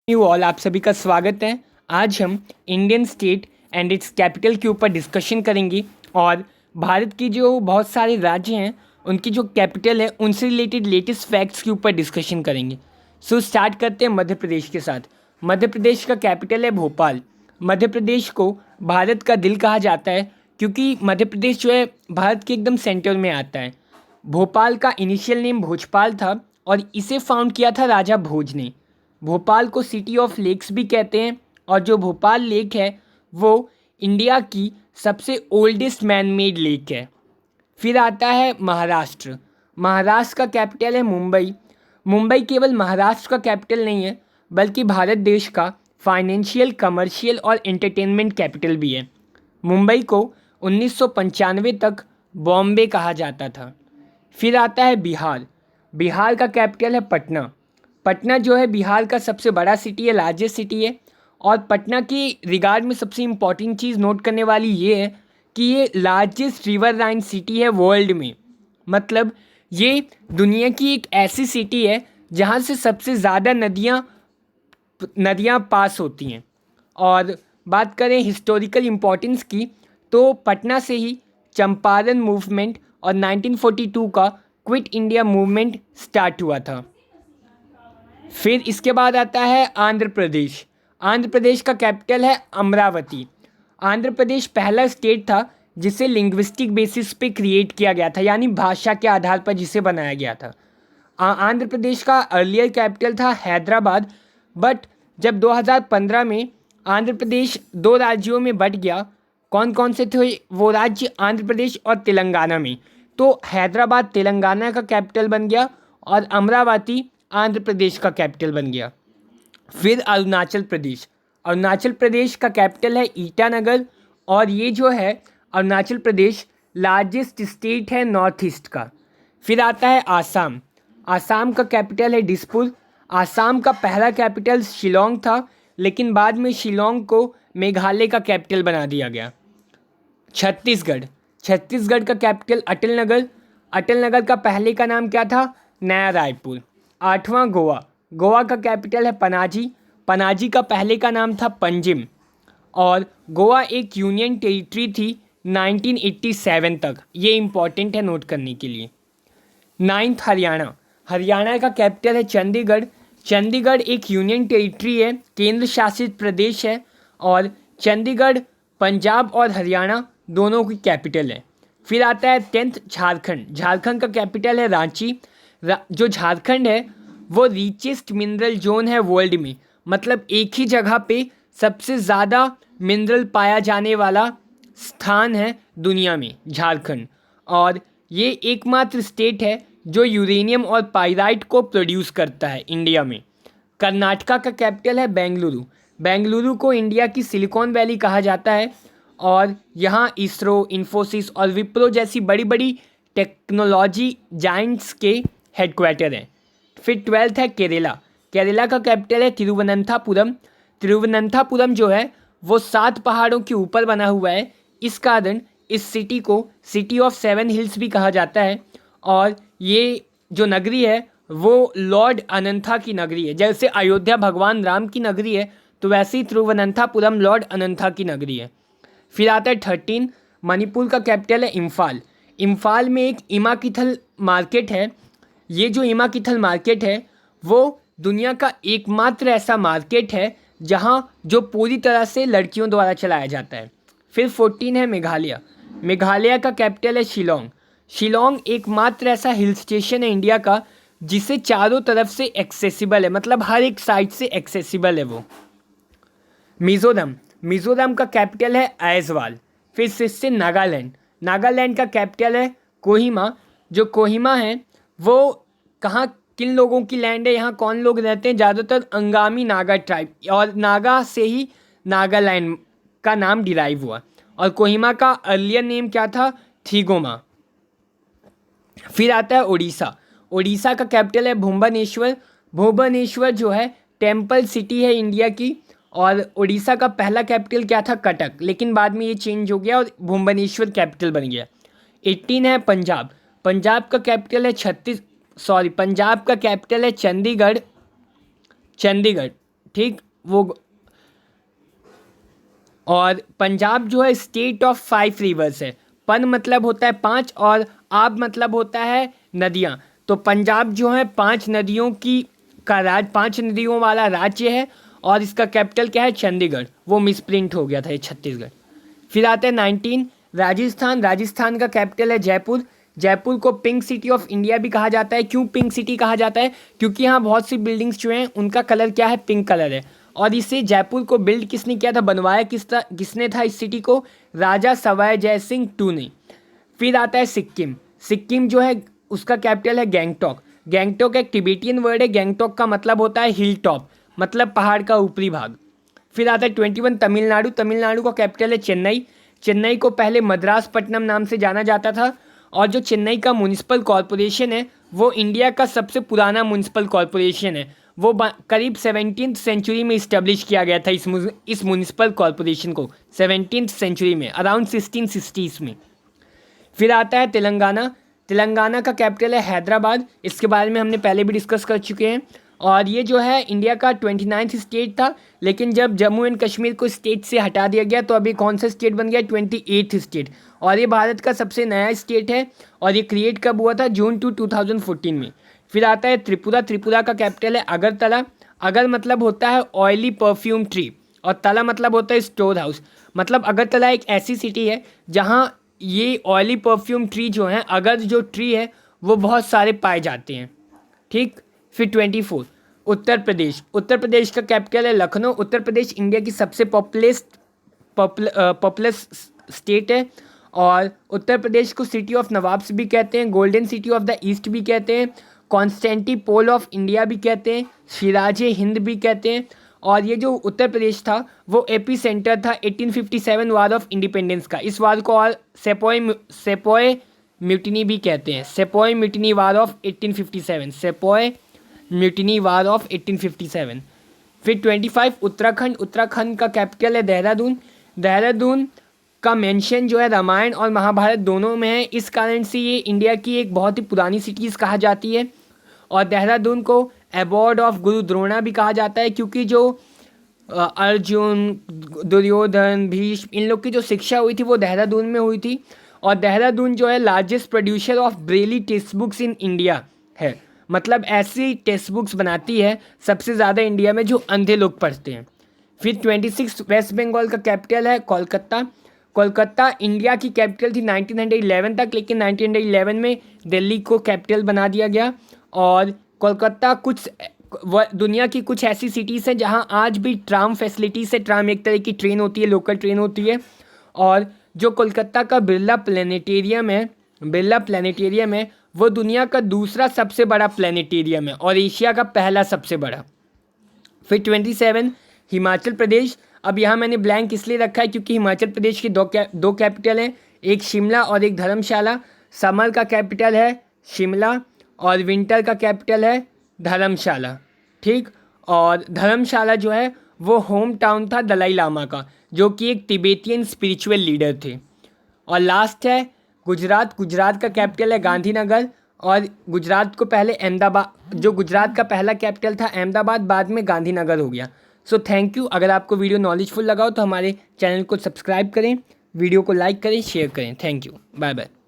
You all, आप सभी का स्वागत है। आज हम Indian state and it's capital के ऊपर डिस्कशन करेंगे और भारत की जो बहुत सारे राज्य हैं उनकी जो कैपिटल है उनसे रिलेटेड लेटेस्ट फैक्ट्स के ऊपर डिस्कशन करेंगे। सो स्टार्ट करते हैं मध्य प्रदेश के साथ। मध्य प्रदेश का कैपिटल है भोपाल। मध्य प्रदेश को भारत का दिल कहा जाता है क्योंकि मध्य प्रदेश जो है भारत के एकदम सेंटर में आता है। भोपाल का इनिशियल नेम भोजपाल था और इसे फाउंड किया था राजा भोज ने। भोपाल को सिटी ऑफ लेक्स भी कहते हैं और जो भोपाल लेक है वो इंडिया की सबसे ओल्डेस्ट मैन मेड लेक है। फिर आता है महाराष्ट्र। महाराष्ट्र का कैपिटल है मुंबई। मुंबई केवल महाराष्ट्र का कैपिटल नहीं है बल्कि भारत देश का फाइनेंशियल, कमर्शियल और एंटरटेनमेंट कैपिटल भी है। मुंबई को 1995 तक बॉम्बे कहा जाता था। फिर आता है बिहार। बिहार का कैपिटल है पटना। पटना जो है बिहार का सबसे बड़ा सिटी है, लार्जेस्ट सिटी है। और पटना की रिगार्ड में सबसे इम्पॉर्टेंट चीज़ नोट करने वाली ये है कि ये लार्जेस्ट रिवर लाइन सिटी है वर्ल्ड में। मतलब ये दुनिया की एक ऐसी सिटी है जहाँ से सबसे ज़्यादा नदियाँ पास होती हैं। और बात करें हिस्टोरिकल इम्पोर्टेंस की तो पटना से ही चंपारण मूवमेंट और 1942 का क्विट इंडिया मूवमेंट स्टार्ट हुआ था। फिर इसके बाद आता है आंध्र प्रदेश। आंध्र प्रदेश का कैपिटल है अमरावती। आंध्र प्रदेश पहला स्टेट था जिसे लिंग्विस्टिक बेसिस पे क्रिएट किया गया था, यानी भाषा के आधार पर जिसे बनाया गया था। आंध्र प्रदेश का अर्लियर कैपिटल था हैदराबाद, बट जब 2015 में आंध्र प्रदेश दो राज्यों में बंट गया, कौन कौन से थे वो राज्य, आंध्र प्रदेश और तेलंगाना में, तो हैदराबाद तेलंगाना का कैपिटल बन गया और अमरावती आंध्र प्रदेश का कैपिटल बन गया। फिर अरुणाचल प्रदेश। अरुणाचल प्रदेश का कैपिटल है ईटानगर और ये जो है अरुणाचल प्रदेश लार्जेस्ट स्टेट है नॉर्थ ईस्ट का। फिर आता है आसाम। आसाम का कैपिटल है दिसपुर। आसाम का पहला कैपिटल शिलोंग था लेकिन बाद में शिलोंग को मेघालय का कैपिटल बना दिया गया। छत्तीसगढ़। छत्तीसगढ़ का कैपिटल अटल नगर। अटल नगर का पहले का नाम क्या था? नया रायपुर। आठवां गोवा। गोवा का कैपिटल है पनाजी। पनाजी का पहले का नाम था पंजिम और गोवा एक यूनियन टेरिटरी थी 1987 तक। ये इम्पॉर्टेंट है नोट करने के लिए। नाइन्थ हरियाणा। हरियाणा का कैपिटल है चंडीगढ़। चंडीगढ़ एक यूनियन टेरिटरी है, केंद्र शासित प्रदेश है और चंडीगढ़ पंजाब और हरियाणा दोनों की कैपिटल है। फिर आता है 10th झारखंड। झारखंड का कैपिटल है रांची। जो झारखंड है वो रिचेस्ट मिनरल जोन है वर्ल्ड में, मतलब एक ही जगह पे सबसे ज़्यादा मिनरल पाया जाने वाला स्थान है दुनिया में झारखंड। और ये एकमात्र स्टेट है जो यूरेनियम और पाइराइट को प्रोड्यूस करता है इंडिया में। कर्नाटका का कैपिटल है बेंगलुरु। बेंगलुरु को इंडिया की सिलिकॉन वैली कहा जाता है और यहाँ इसरो, इन्फोसिस और विप्रो जैसी बड़ी बड़ी टेक्नोलॉजी जाइंट्स के हेडक्वार्टर हैं। फिर 12th है केरला। केरला का कैपिटल है तिरुवनंतपुरम। तिरुवनंतपुरम जो है वो 7 पहाड़ों के ऊपर बना हुआ है, इस कारण इस सिटी को सिटी ऑफ 7 हिल्स भी कहा जाता है। और ये जो नगरी है वो लॉर्ड अनंथा की नगरी है। जैसे अयोध्या भगवान राम की नगरी है तो वैसे ही तिरुवनंतपुरम लॉर्ड अनंथा की नगरी है। फिर आता है 13 मणिपुर का कैपिटल है इम्फाल। इम्फाल में एक इमाकिथल मार्केट है। ये जो इमाकिथल मार्केट है वो दुनिया का एकमात्र ऐसा मार्केट है जहाँ जो पूरी तरह से लड़कियों द्वारा चलाया जाता है। फिर 14 है मेघालय। मेघालय का कैपिटल है शिलोंग। शिलोंग एकमात्र ऐसा हिल स्टेशन है इंडिया का जिसे चारों तरफ से एक्सेसिबल है, मतलब हर एक साइड से एक्सेसिबल है वो। मिज़ोरम। मिज़ोरम का कैपिटल है आइजवाल। फिर से नागालैंड। नागालैंड का कैपिटल है कोहिमा। जो कोहिमा है वो कहाँ, किन लोगों की लैंड है, यहाँ कौन लोग रहते हैं? ज़्यादातर अंगामी नागा ट्राइब, और नागा से ही नागालैंड का नाम डिराइव हुआ। और कोहिमा का अर्लियर नेम क्या था? थीगोमा। फिर आता है उड़ीसा। उड़ीसा का कैपिटल है भुवनेश्वर। भुवनेश्वर जो है टेम्पल सिटी है इंडिया की। और उड़ीसा का पहला कैपिटल क्या था? कटक, लेकिन बाद में ये चेंज हो गया और भुवनेश्वर कैपिटल बन गया। 18 है पंजाब। पंजाब का कैपिटल है पंजाब का कैपिटल है चंडीगढ़। चंडीगढ़ ठीक वो। और पंजाब जो है स्टेट ऑफ 5 रिवर्स है। पन मतलब होता है 5 और आब मतलब होता है नदियाँ। तो पंजाब जो है 5 नदियों की का 5 नदियों वाला राज्य है और इसका कैपिटल क्या है, चंडीगढ़। वो मिसप्रिंट हो गया था ये छत्तीसगढ़। फिर आते हैं 19 राजस्थान। राजस्थान का कैपिटल है जयपुर। जयपुर को पिंक सिटी ऑफ इंडिया भी कहा जाता है। क्यों पिंक सिटी कहा जाता है, क्योंकि यहाँ बहुत सी बिल्डिंग्स जो हैं उनका कलर क्या है, पिंक कलर है। और इसे जयपुर को बिल्ड किसने किया था, बनवाया किसने था इस सिटी को, राजा सवाई जय सिंह टू ने। फिर आता है सिक्किम। सिक्किम जो है उसका कैपिटल है गैंगटॉक। गैंगटॉक एक तिबेटियन वर्ड है। गैंगटॉक का मतलब होता है हिल टॉप, मतलब पहाड़ का ऊपरी भाग। फिर आता है 21 तमिलनाडु। तमिलनाडु का कैपिटल है चेन्नई। चेन्नई को पहले मद्रासपट्टनम नाम से जाना जाता था। और जो चेन्नई का म्यूनिसिपल कॉरपोरेशन है वो इंडिया का सबसे पुराना म्यूनिसिपल कॉरपोरेशन है। वो करीब 17th सेंचुरी में इस्टेब्लिश किया गया था इस म्यूनिसिपल कॉरपोरेशन को, 17th सेंचुरी में, अराउंड 1660s में। फिर आता है तेलंगाना। तेलंगाना का कैपिटल है हैदराबाद। इसके बारे में हमने पहले भी डिस्कस कर चुके हैं। और ये जो है इंडिया का 29th स्टेट था, लेकिन जब जम्मू एंड कश्मीर को स्टेट से हटा दिया गया तो अभी कौन सा स्टेट बन गया, 28th स्टेट। और ये भारत का सबसे नया स्टेट है और ये क्रिएट कब हुआ था, जून 2014 में। फिर आता है त्रिपुरा। त्रिपुरा का कैपिटल है अगरतला। अगर मतलब होता है ऑयली परफ्यूम ट्री और तला मतलब होता है स्टोर हाउस। मतलब अगरतला एक ऐसी सिटी है जहाँ ये ऑयली परफ्यूम ट्री जो हैं, अगर जो ट्री है वो बहुत सारे पाए जाते हैं। ठीक। फिर 24 उत्तर प्रदेश। उत्तर प्रदेश का कैपिटल है लखनऊ। उत्तर प्रदेश इंडिया की सबसे पॉपुलस स्टेट है। और उत्तर प्रदेश को सिटी ऑफ नवाब्स भी कहते हैं, golden city of the east भी कहते हैं, कॉन्स्टेंटिपोल ऑफ इंडिया भी कहते हैं, सिराज हिंद भी कहते हैं। और ये जो उत्तर प्रदेश था वो एपी सेंटर था 1857 वार ऑफ इंडिपेंडेंस का। इस वार को और सेपोय म्यूटिनी भी कहते हैं। Sepoy mutiny war of 1857, sepoy mutiny war of 1857। फिर 25 उत्तराखंड। उत्तराखंड का कैपिटल है देहरादून। देहरादून का मेंशन जो है रामायण और महाभारत दोनों में है, इस कारण से ये इंडिया की एक बहुत ही पुरानी सिटीज़ कहा जाती है। और देहरादून को एबॉर्ड ऑफ गुरु द्रोणा भी कहा जाता है, क्योंकि जो अर्जुन, दुर्योधन, भीष्म, इन लोग की जो शिक्षा हुई थी वो देहरादून में हुई थी। और देहरादून जो है largest producer of Braille text books in India है। मतलब ऐसी टेक्स्ट बुक्स बनाती है सबसे ज़्यादा इंडिया में जो अंधे लोग पढ़ते हैं। फिर 26 वेस्ट बंगाल का कैपिटल है कोलकाता। कोलकाता इंडिया की कैपिटल थी 1911 तक, लेकिन 1911 में दिल्ली को कैपिटल बना दिया गया। और कोलकाता दुनिया की कुछ ऐसी सिटीज़ हैं जहां आज भी ट्राम फैसिलिटीज़ है। ट्राम एक तरह की ट्रेन होती है, लोकल ट्रेन होती है। और जो कोलकाता का बिरला प्लानिटेरियम है वो दुनिया का दूसरा सबसे बड़ा प्लानिटेरियम है और एशिया का पहला सबसे बड़ा। फिर 27 हिमाचल प्रदेश। अब यहाँ मैंने ब्लैंक इसलिए रखा है क्योंकि हिमाचल प्रदेश के दो कैपिटल हैं, एक शिमला और एक धर्मशाला। समर का कैपिटल है शिमला और विंटर का कैपिटल है धर्मशाला। ठीक। और धर्मशाला जो है वो होम टाउन था दलाई लामा का, जो कि एक तिबेटियन स्पिरिचुअल लीडर थे। और लास्ट है गुजरात। गुजरात का कैपिटल है गांधीनगर। और गुजरात को पहले अहमदाबाद, जो गुजरात का पहला कैपिटल था अहमदाबाद, बाद में गांधीनगर हो गया। So thank you. अगर आपको वीडियो नॉलेजफुल लगा हो तो हमारे चैनल को सब्सक्राइब करें, वीडियो को लाइक करें, शेयर करें। Thank you, bye bye.